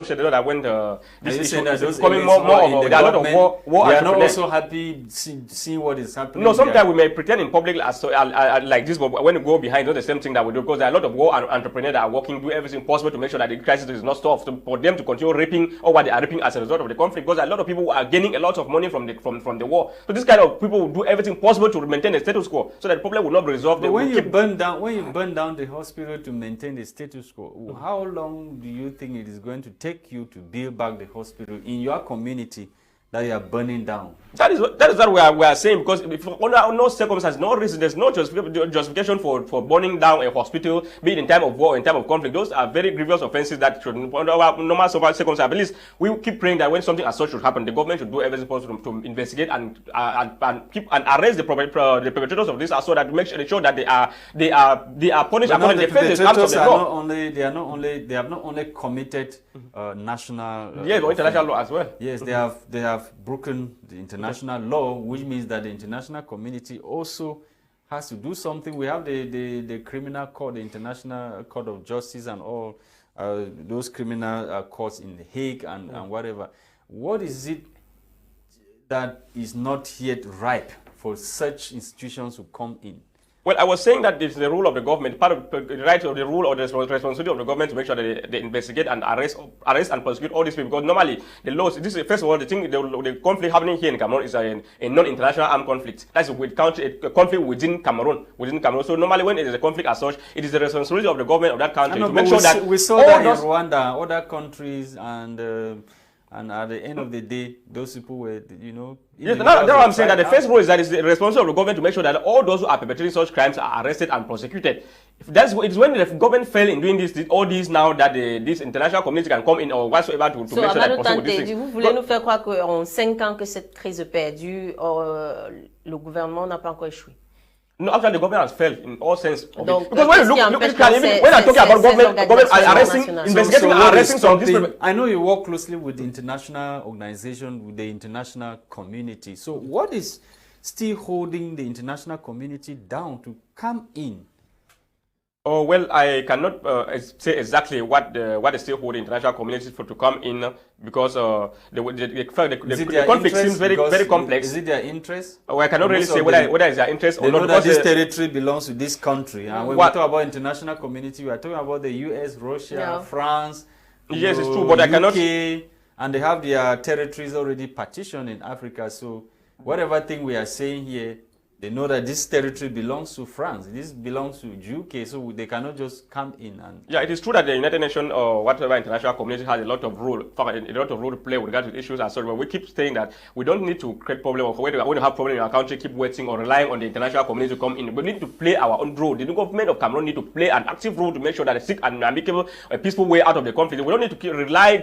That when this issue is becoming more of a lot of war they are not also happy seeing what is happening. No, sometimes we may pretend in public like this, but when you go behind, it's not the same thing that we do, because there are a lot of war entrepreneurs that are working, do everything possible to make sure that the crisis is not stopped, for them to continue raping or what they are raping as a result of the conflict, because a lot of people are gaining a lot of money from the war. So this kind of people will do everything possible to maintain the status quo, so that the problem will not be resolved. But when you burn down the hospital to maintain the status quo, how long do you think it is going to take you to build back the hospital in your community that you are burning down? That is what we are saying, because if under no circumstances, no reason, there's no justification for burning down a hospital, be it in time of war or in time of conflict. Those are very grievous offenses that should, under normal circumstances, at least we keep praying that when something as such should happen, the government should do everything possible to investigate and arrest the perpetrators of this, so that to make sure that they are punished according to the terms of the law. They have not only committed national but international law as well. Yes, they have broken the international law, which means that the international community also has to do something. We have the criminal court, the International Court of Justice, and all those criminal courts in The Hague and whatever. What is it that is not yet ripe for such institutions to come in? Well, I was saying that it's the rule of the government, part of the right of the rule or the responsibility of the government to make sure that they investigate and arrest and prosecute all these people. Because normally the laws, this is first of all the thing, the conflict happening here in Cameroon is a non-international armed conflict. That's a conflict within Cameroon. So normally when it is a conflict as such, it is the responsibility of the government of that country to make sure that we saw that in Rwanda, other countries, and at the end of the day, those people were, Yes, that's what I'm saying, that the first rule is that it's the responsibility of the government to make sure that all those who are perpetrating such crimes are arrested and prosecuted. It's when the government fail in doing all these now that this international community can come in or whatsoever to make sure that possible this thing. Vous voulez nous faire croire qu'en 5 ans que cette crise est perdue, le gouvernement n'a pas encore échoué? No, actually, the government has failed in all sense. Donc, because when you look when I talk about government arresting, investigating, arresting some people. I know you work closely with the international organization, with the international community. So, what is still holding the international community down to come in? Oh well, I cannot say exactly what is still holding the international community to come in, because the conflict seems very complex. Is it their interest? Oh, I cannot really say whether it's their interest or not. They know that this territory belongs to this country. And when we talk about international community, we are talking about the US, Russia, France. Yes, it's true, but I cannot. And they have their territories already partitioned in Africa. So whatever thing we are saying here, they know that this territory belongs to France. This belongs to UK, so they cannot just come in and. Yeah, it is true that the United Nations or whatever international community has a lot of role to play with regard to issues and so on. But we keep saying that we don't need to create problems, or when you have problems in our country, keep waiting or relying on the international community to come in. We need to play our own role. The government of Cameroon need to play an active role to make sure that a seek an amicable, a peaceful way out of the conflict. We don't need to keep relying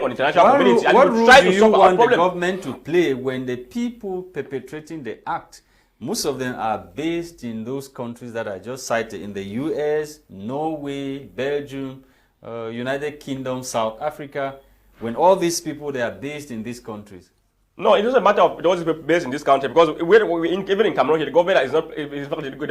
on the international community. What role do you want the government to play when the people perpetrating the act, most of them are based in those countries that I just cited, in the US, Norway, Belgium, United Kingdom, South Africa, when all these people, they are based in these countries? No, it doesn't matter of those based in this country, because even in Cameroon here, the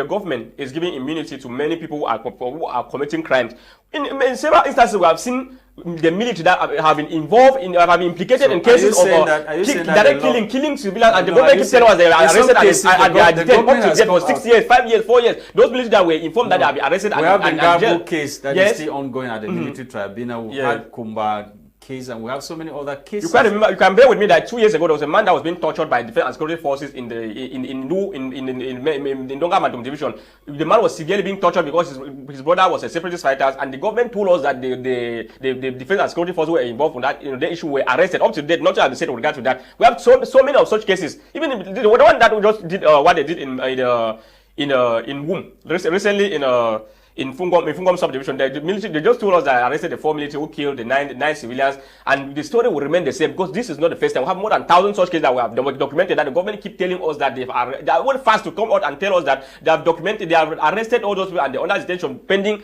government is giving immunity to many people who are committing crimes. In several instances, we have seen the military that have been involved in, have been implicated in cases of direct killing civilians, and the government keeps telling us they are arrested and they are detained up to death for 6 years, 5 years, 4 years. Those military that were informed that they have been arrested and jailed. We have the Gabo case that is still ongoing at the military tribunal. We had Kumba case, and we have so many other cases. You can bear with me that 2 years ago there was a man that was being tortured by defense and security forces in Donga Mantum division. The man was severely being tortured because his brother was a separatist fighter, and the government told us that the defense and security forces were involved in that the issue, were arrested up to date. Not to have said with regard to that. We have so many of such cases. Even the one that we just did what they did in Womb recently in Fungom subdivision, the military, they just told us that arrested the 4 military who killed the nine civilians, and the story will remain the same, because this is not the first time. We have more than 1,000 such cases that we have documented, that the government keep telling us that they are very fast to come out and tell us that they have documented, they have arrested all those people and they're under detention pending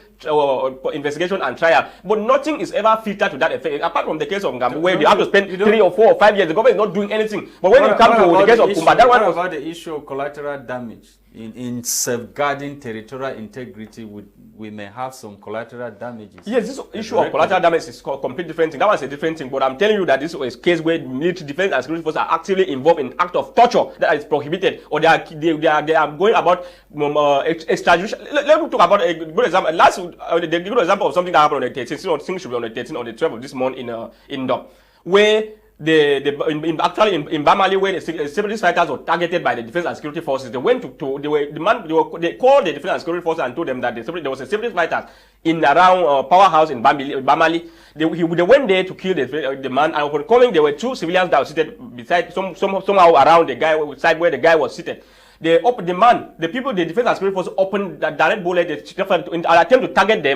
investigation and trial. But nothing is ever filtered to that effect, apart from the case of Ngambu, where you have to spend 3 or 4 or 5 years. The government is not doing anything. But when it comes to the case of Kumba, that one was about the issue of collateral damage. in safeguarding territorial integrity, we may have some collateral damages. Yes, this issue of collateral damage is a complete different thing. That was a different thing. But I'm telling you that this is a case where military defense and security forces are actively involved in act of torture that is prohibited, or they are going about extradition. Let me talk about a good example. The good example of something that happened on the 13th. I think should be on the 13th or the 12th of this month in Dop, where actually in Bamali, where the separatist fighters were targeted by the defense and security forces. They went they called the defense and security forces and told them that there was a separatist fighters in around powerhouse in Bamali. They went there to kill the man, and upon coming, there were two civilians that were seated beside somehow around the guy side where the guy was seated. The defense and security forces opened the direct bullet, they attempt to target them.